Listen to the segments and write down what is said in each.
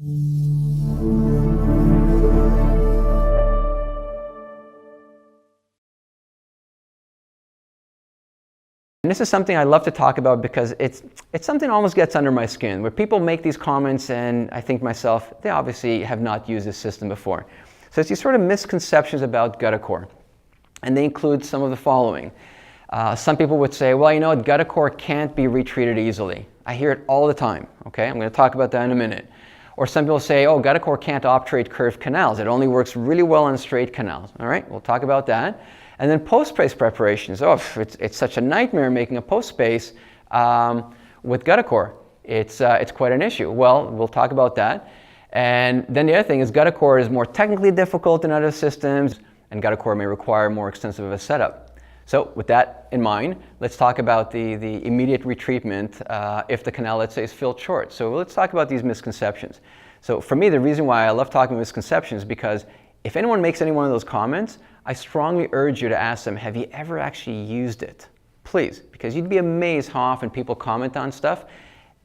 And this is something I love to talk about because it's something that almost gets under my skin, where people make these comments and I think to myself, they obviously have not used this system before. So it's these sort of misconceptions about GuttaCore, and they include some of the following. Some people would say, well, you know, GuttaCore can't be retreated easily. I hear it all the time, okay? I'm going to talk about that in a minute. Or some people say, oh, GuttaCore can't obturate curved canals. It only works really well on straight canals. All right, we'll talk about that. And then post-space preparations. Oh, it's such a nightmare making a post-space with GuttaCore. It's quite an issue. Well, we'll talk about that. And then the other thing is GuttaCore is more technically difficult than other systems, and GuttaCore may require more extensive of a setup. So with that in mind, let's talk about the immediate retreatment if the canal, let's say, is filled short. So let's talk about these misconceptions. So for me, the reason why I love talking misconceptions is because if anyone makes any one of those comments, I strongly urge you to ask them, have you ever actually used it? Please, because you'd be amazed how often people comment on stuff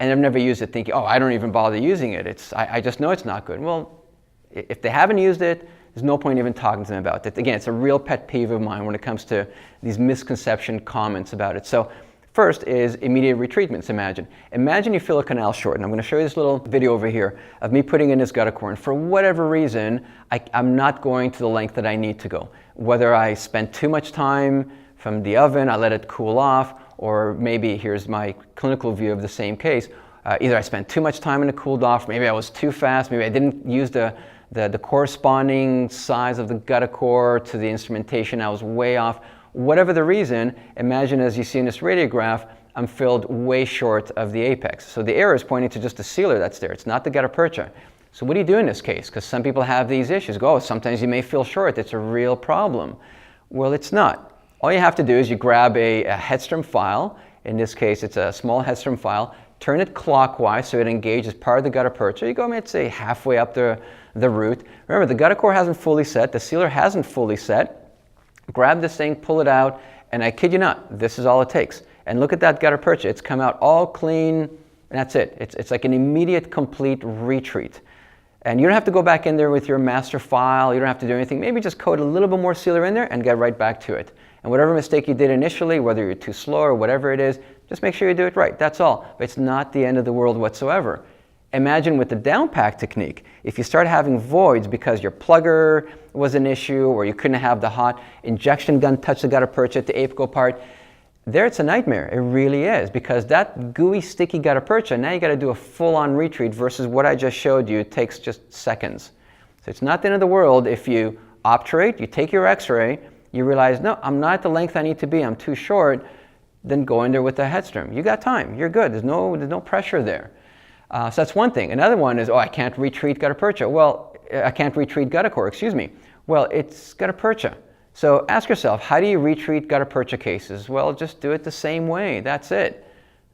and they've never used it thinking, oh, I don't even bother using it. I just know it's not good. Well, if they haven't used it, there's no point even talking to them about it. Again, it's a real pet peeve of mine when it comes to these misconception comments about it. So first is immediate retreatments. Imagine you fill a canal short, and I'm going to show you this little video over here of me putting in this GuttaCore, and for whatever reason, I'm not going to the length that I need to go. Whether I spent too much time from the oven, I let it cool off, or maybe here's my clinical view of the same case. Either I spent too much time and it cooled off, maybe I was too fast, maybe I didn't use the corresponding size of the GuttaCore to the instrumentation, I was way off. Whatever the reason, imagine as you see in this radiograph, I'm filled way short of the apex. So the error is pointing to just the sealer that's there. It's not the guttapercha. So what do you do in this case? Because some people have these issues. Go, oh, sometimes you may feel short. It's a real problem. Well, it's not. All you have to do is you grab a Hedstrom file. In this case, it's a small Hedstrom file. Turn it clockwise so it engages part of the guttapercha. You go, let's say, halfway up the root. Remember, the GuttaCore hasn't fully set. The sealer hasn't fully set. Grab this thing, pull it out, and I kid you not, this is all it takes. And look at that guttapercha. It's come out all clean, and that's it. It's like an immediate, complete retreat. And you don't have to go back in there with your master file. You don't have to do anything. Maybe just coat a little bit more sealer in there and get right back to it. And whatever mistake you did initially, whether you're too slow or whatever it is, just make sure you do it right. That's all. But it's not the end of the world whatsoever. Imagine with the downpack technique, if you start having voids because your plugger was an issue or you couldn't have the hot injection gun touch the guttapercha at the apical part, there it's a nightmare. It really is, because that gooey, sticky guttapercha, now you got to do a full-on retreat versus what I just showed you. It takes just seconds. So it's not the end of the world if you obturate, you take your x-ray, you realize, no, I'm not at the length I need to be, I'm too short, then go in there with the Hedstrom. You got time, you're good, there's no pressure there. So that's one thing. Another one is, oh, I can't retreat guttapercha. Well, I can't retreat GuttaCore, excuse me. Well, it's guttapercha. So ask yourself, how do you retreat guttapercha cases? Well, just do it the same way. That's it.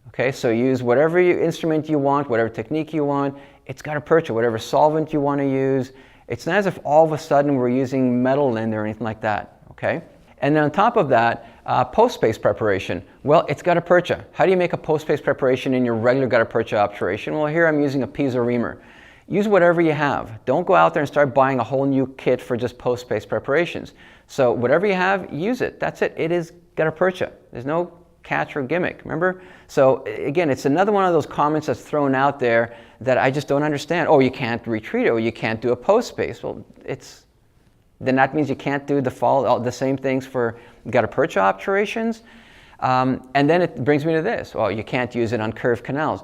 Okay, so use whatever instrument you want, whatever technique you want. It's guttapercha, whatever solvent you want to use. It's not as if all of a sudden we're using metal in there or anything like that. Okay? And then on top of that, post-space preparation. Well, it's guttapercha. How do you make a post-space preparation in your regular guttapercha obturation? Well, here I'm using a piezo reamer. Use whatever you have. Don't go out there and start buying a whole new kit for just post-space preparations. So whatever you have, use it. That's it. It is guttapercha. There's no catch or gimmick, remember? So again, it's another one of those comments that's thrown out there that I just don't understand. Oh, you can't retreat it, or you can't do a post-space. Well, then that means you can't do the same things for guttapercha obturations. And then it brings me to this. Well, you can't use it on curved canals.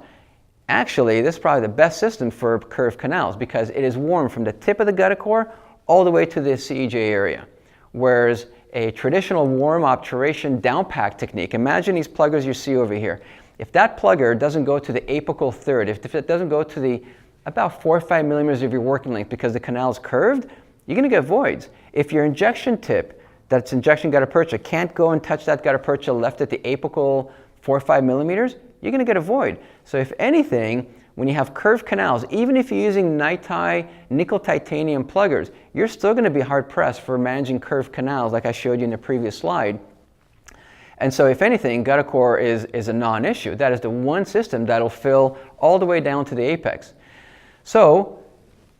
Actually, this is probably the best system for curved canals because it is warm from the tip of the GuttaCore all the way to the CEJ area. Whereas a traditional warm obturation downpack technique, imagine these pluggers you see over here. If that plugger doesn't go to the apical third, if it doesn't go to the about 4 or 5 millimeters of your working length because the canal is curved, you're going to get voids. If your injection tip, that's injection guttapercha, can't go and touch that guttapercha left at the apical 4 or 5 millimeters, you're going to get a void. So if anything, when you have curved canals, even if you're using Nitai nickel titanium pluggers, you're still going to be hard pressed for managing curved canals like I showed you in the previous slide. And so if anything, GuttaCore is a non-issue. That is the one system that'll fill all the way down to the apex. So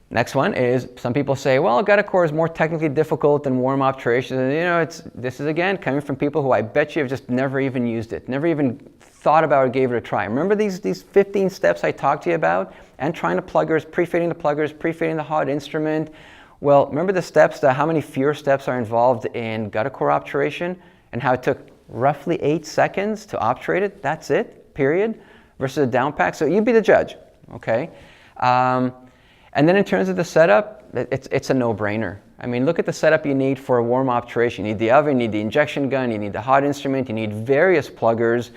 Next one is, some people say, well, GuttaCore is more technically difficult than warm obturation. And, you know, this is again coming from people who I bet you have just never even used it, never even thought about it, gave it a try. Remember these 15 steps I talked to you about? And trying the pluggers, pre-fitting the pluggers, pre-fitting the hot instrument. Well, remember the steps, how many fewer steps are involved in GuttaCore obturation, and how it took roughly 8 seconds to obturate it? That's it, period, versus a down pack. So you be the judge, okay? And then in terms of the setup, it's a no-brainer. I mean, look at the setup you need for a warm obturation. You need the oven, you need the injection gun, you need the hot instrument, you need various pluggers,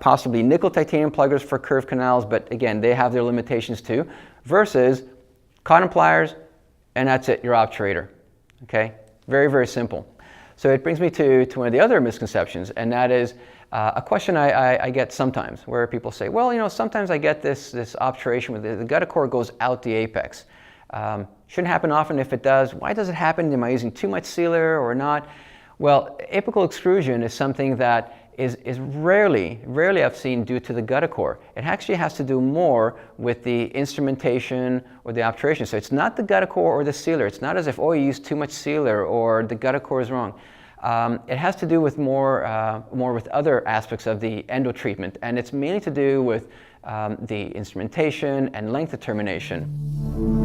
possibly nickel titanium pluggers for curved canals, but again, they have their limitations too, versus cotton pliers, and that's it, your obturator, okay? Very, very simple. So it brings me to one of the other misconceptions, and that is a question I get sometimes, where people say, well, you know, sometimes I get this obturation where the GuttaCore goes out the apex. Shouldn't happen often. If it does, why does it happen? Am I using too much sealer or not? Well, apical extrusion is something that is rarely I've seen due to the GuttaCore. It actually has to do more with the instrumentation or the obturation. So it's not the GuttaCore or the sealer. It's not as if, oh, you used too much sealer or the GuttaCore is wrong. It has to do with more with other aspects of the endo treatment, and it's mainly to do with the instrumentation and length determination.